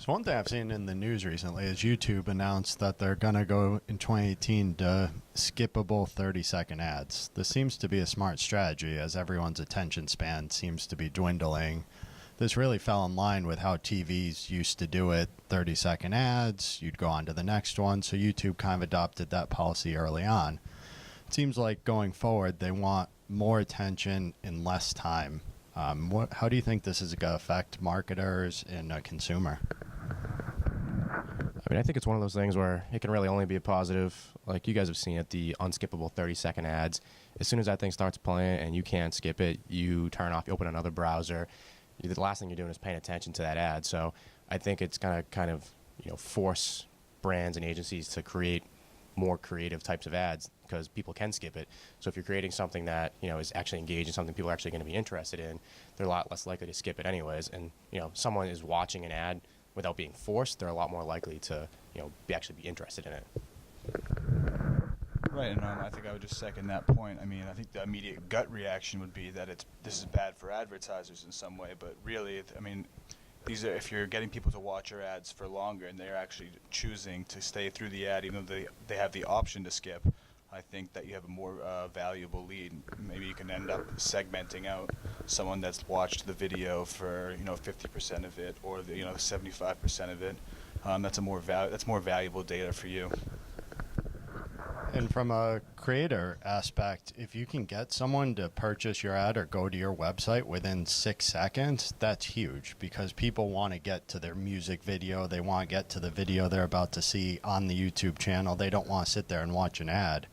So one thing I've seen in the news recently is YouTube announced that they're going to go in 2018 to skippable 30-second ads. This seems to be a smart strategy as everyone's attention span seems to be dwindling. This really fell in line with how TVs used to do it, 30-second ads, you'd go on to the next one, so YouTube kind of adopted that policy early on. It seems like going forward they want more attention in less time. How do you think this is going to affect marketers and a consumer? I mean, I think it's one of those things where it can really only be a positive. Like you guys have seen it, the unskippable 30-second ads. As soon as that thing starts playing and you can't skip it, you turn off, you open another browser. The last thing you're doing is paying attention to that ad. So I think it's going to kind of, force brands and agencies to create more creative types of ads because people can skip it. So if you're creating something that, is actually engaging, something people are actually going to be interested in, they're a lot less likely to skip it anyways. And, someone is watching an ad without being forced, they're a lot more likely to, actually be interested in it. Right, and I think I would just second that point. I mean, I think the immediate gut reaction would be that this is bad for advertisers in some way, but really, these are, if you're getting people to watch your ads for longer and they're actually choosing to stay through the ad, even though they have the option to skip, I think that you have a more valuable lead. Maybe you can end up segmenting out someone that's watched the video for 50% of it, or 75% of it. That's more valuable data for you. And from a creator aspect, if you can get someone to purchase your ad or go to your website within 6 seconds, that's huge because people want to get to their music video. They want to get to the video they're about to see on the YouTube channel. They don't want to sit there and watch an ad.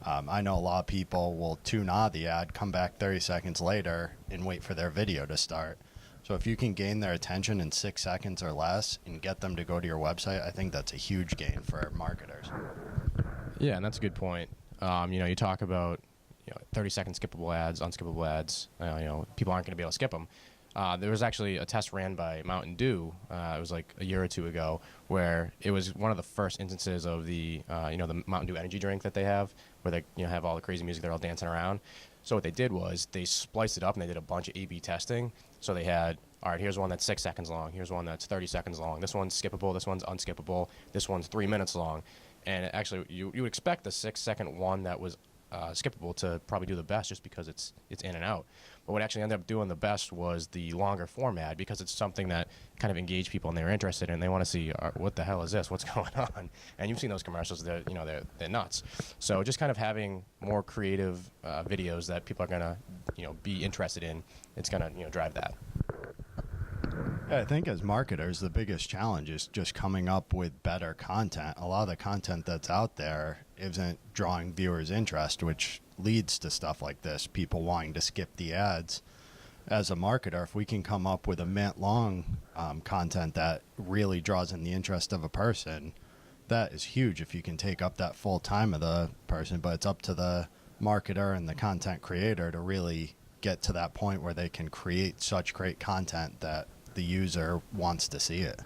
I know a lot of people will tune out of the ad, come back 30 seconds later, and wait for their video to start. So if you can gain their attention in 6 seconds or less and get them to go to your website, I think that's a huge gain for marketers. Yeah, and that's a good point. You talk about 30-second skippable ads, unskippable ads. People aren't going to be able to skip them. There was actually a test ran by Mountain Dew. It was like a year or two ago, where it was one of the first instances of the the Mountain Dew energy drink that they have, where they have all the crazy music. They're all dancing around. So what they did was they spliced it up and they did a bunch of A/B testing. So they had, all right, here's one that's 6 seconds long. Here's one that's 30 seconds long. This one's skippable. This one's unskippable. This one's 3 minutes long. And actually, you would expect the 6 second one that was skippable to probably do the best just because it's in and out. But what actually ended up doing the best was the longer format because it's something that kind of engaged people and they were interested in. They want to see what the hell is this? What's going on? And you've seen those commercials. They're nuts. So just kind of having more creative videos that people are gonna be interested in. It's gonna drive that. Yeah, I think as marketers, the biggest challenge is just coming up with better content. A lot of the content that's out there isn't drawing viewers' interest, which leads to stuff like this, people wanting to skip the ads. As a marketer, if we can come up with a minute-long content that really draws in the interest of a person, that is huge if you can take up that full time of the person. But it's up to the marketer and the content creator to really get to that point where they can create such great content that the user wants to see it.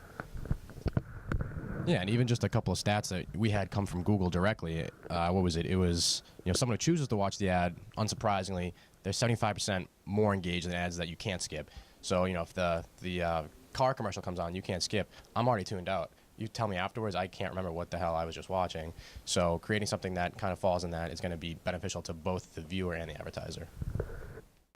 Yeah, and even just a couple of stats that we had come from Google directly. What was it? It was someone who chooses to watch the ad. Unsurprisingly, they're 75% more engaged than ads that you can't skip. So if the car commercial comes on, you can't skip. I'm already tuned out. You tell me afterwards, I can't remember what the hell I was just watching. So creating something that kind of falls in that is going to be beneficial to both the viewer and the advertiser.